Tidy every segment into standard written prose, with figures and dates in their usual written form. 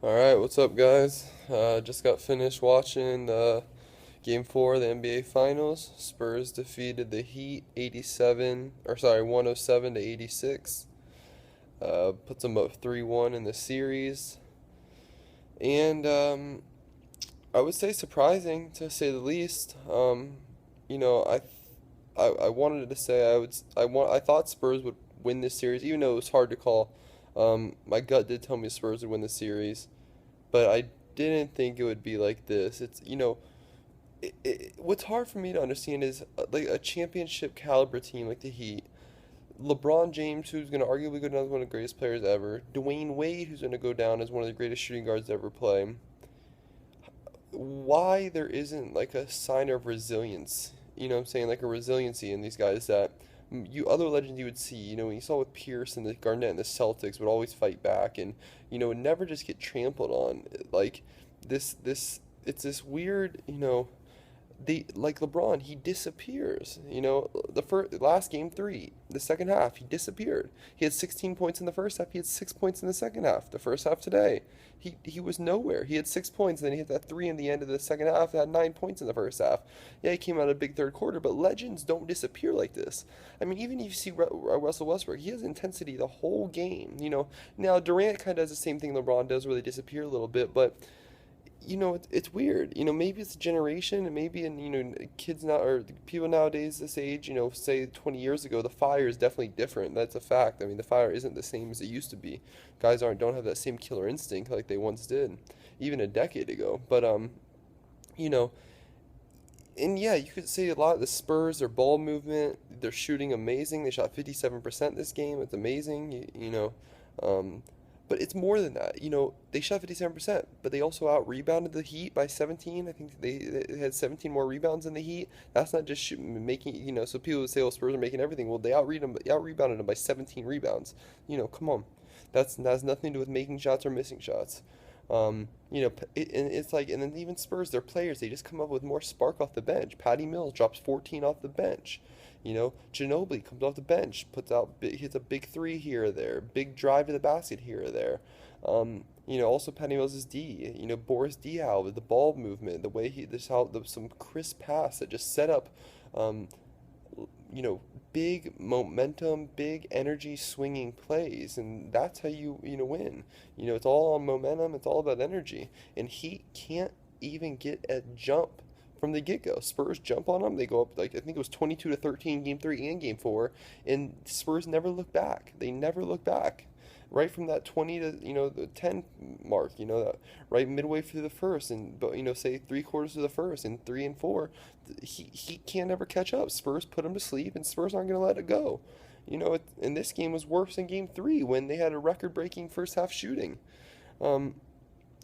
Alright, what's up, guys? Just got finished watching Game 4 of the NBA Finals. Spurs defeated the Heat 107 to 86. Puts them up 3-1 in the series. And I would say surprising, to say the least. You know, I wanted to say I thought Spurs would win this series, even though it was hard to call. My gut did tell me Spurs would win the series, but I didn't think it would be like this. What's hard for me to understand is like a championship caliber team like the Heat, LeBron James, who's going to arguably go down as one of the greatest players ever, Dwayne Wade, who's going to go down as one of the greatest shooting guards to ever play. Why there isn't like a sign of resilience? You know what I'm saying? Like a resiliency in these guys that you other legends you would see. You know, you saw with Pierce and the Garnett and the Celtics would always fight back and would never just get trampled on. Like it's this weird, the like LeBron, he disappears. The first last game three, the second half, he disappeared. He had 16 points in the first half. He had 6 points in the second half. The first half today, he was nowhere. He had 6 points, and then he hit that three in the end of the second half. Had 9 points in the first half. Yeah, he came out a big third quarter, but legends don't disappear like this. I mean, even if you see Russell Westbrook, he has intensity the whole game. Now Durant kind of does the same thing LeBron does, where they disappear a little bit, but it's weird. Maybe it's a generation, and maybe kids now or people nowadays this age, say 20 years ago, the fire is definitely different. That's a fact. I mean, the fire isn't the same as it used to be. Guys aren't don't have that same killer instinct like they once did, even a decade ago. But you know, and yeah, you could say a lot of the Spurs, their ball movement, their shooting amazing. They shot 57% this game. It's amazing. Um, but it's more than that. They shot 57%, but they also out rebounded the Heat by 17. I think they had 17 more rebounds than the Heat. That's not just making, so people would say, oh, Spurs are making everything. Well, they out rebounded them by 17 rebounds. Come on. That has nothing to do with making shots or missing shots. And it's like, and then even Spurs, their players, they just come up with more spark off the bench. Patty Mills drops 14 off the bench. Ginobili comes off the bench, hits a big three here or there, big drive to the basket here or there. Also Patty Mills' D. Boris Diaw with the ball movement, the way some crisp pass that just set up, um, you know, big momentum, big energy swinging plays, and that's how you win. It's all on momentum, it's all about energy, and he can't even get a jump from the get-go. Spurs jump on them, they go up like I think it was 22 to 13 game 3 and game 4, and Spurs never look back. They never look back. Right from that 20 to the 10 mark, right midway through the first, and but say three-quarters of the first and 3 and 4, he can't ever catch up. Spurs put him to sleep, and Spurs aren't going to let it go. And this game was worse than game 3 when they had a record-breaking first half shooting. Um,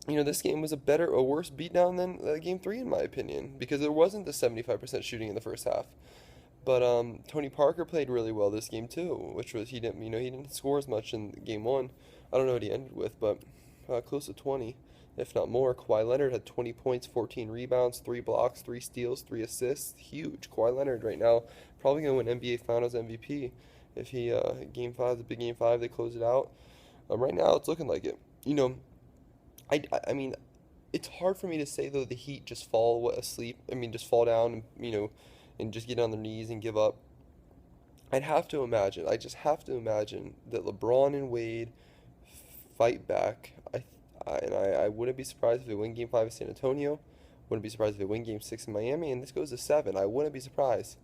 this game was a worse beatdown than game 3 in my opinion, because there wasn't the 75% shooting in the first half. But Tony Parker played really well this game too, which was he didn't score as much in game 1. I don't know what he ended with, but close to 20, if not more. Kawhi Leonard had 20 points, 14 rebounds, 3 blocks, 3 steals, 3 assists. Huge. Kawhi Leonard right now probably gonna win NBA Finals MVP if he game 5, the big game 5, they close it out. Right now it's looking like it. I mean, it's hard for me to say though the Heat just fall asleep. I mean, just fall down and and just get on their knees and give up. I'd have to imagine. I just have to imagine that LeBron and Wade fight back. I wouldn't be surprised if they win Game 5 in San Antonio. Wouldn't be surprised if they win Game 6 in Miami, and this goes to 7. I wouldn't be surprised.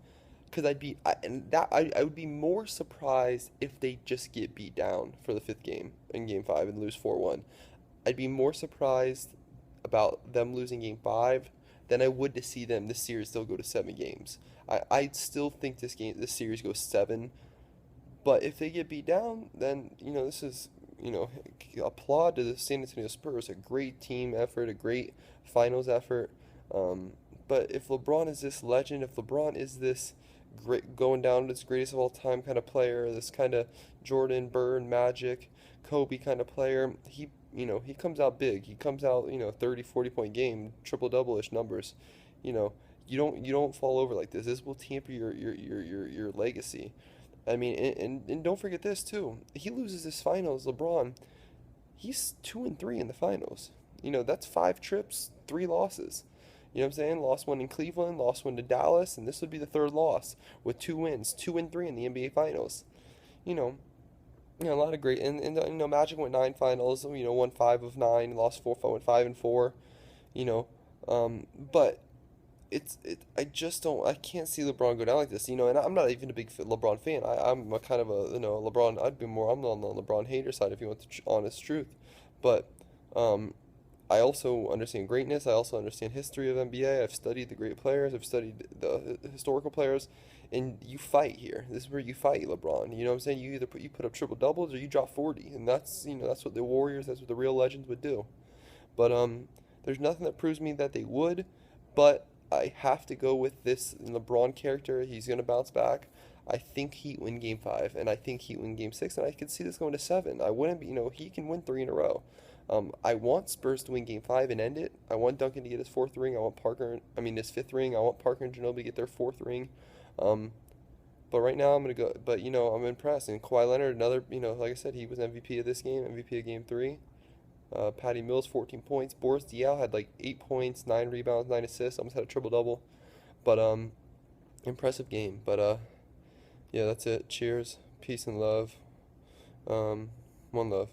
Because I would be more surprised if they just get beat down for the fifth game in Game 5 and lose 4-1. I'd be more surprised about them losing Game 5 than I would to see them this series still go to 7 games. I still think this series goes 7, but if they get beat down, then this is applaud to the San Antonio Spurs, a great team effort, a great finals effort. Um, but if LeBron is this legend, if LeBron is this great going down as greatest of all time kind of player, this kind of Jordan, Bird, Magic, Kobe kind of player, he comes out big. He comes out, 30, 40 point game, triple double-ish numbers. You know, you don't fall over like this. This will tamper your legacy. I mean, and don't forget this too. He loses this finals, LeBron. he's 2-3 in the finals. That's 5 trips, 3 losses. You know what I'm saying? Lost one in Cleveland, lost one to Dallas, and this would be the third loss with 2 wins, 2-3 in the NBA Finals. You know, a lot of great, and Magic went 9 finals. Won 5 of 9, lost four, went 5-4. You know, but I just don't, I can't see LeBron go down like this. And I'm not even a big LeBron fan. I'm a kind of a, LeBron. I'm on the LeBron hater side if you want the honest truth, but um, I also understand greatness. I also understand history of NBA. I've studied the great players. I've studied the historical players, and you fight here. This is where you fight, LeBron. You know what I'm saying? You either put up triple doubles or you drop 40, and that's what the Warriors, that's what the real legends would do. But there's nothing that proves me that they would. But I have to go with this LeBron character. He's gonna bounce back. I think Heat win Game 5, and I think Heat win Game 6, and I could see this going to 7. I wouldn't be, he can win 3 in a row. I want Spurs to win Game 5 and end it. I want Duncan to get his fourth ring. His fifth ring. I want Parker and Ginobili to get their fourth ring. Um, but right now I'm gonna go. But I'm impressed. And Kawhi Leonard, another. Like I said, he was MVP of this game, MVP of Game 3. Patty Mills, 14 points. Boris Diaw had like 8 points, 9 rebounds, 9 assists. Almost had a triple double. But impressive game. But yeah, that's it. Cheers, peace and love. One love.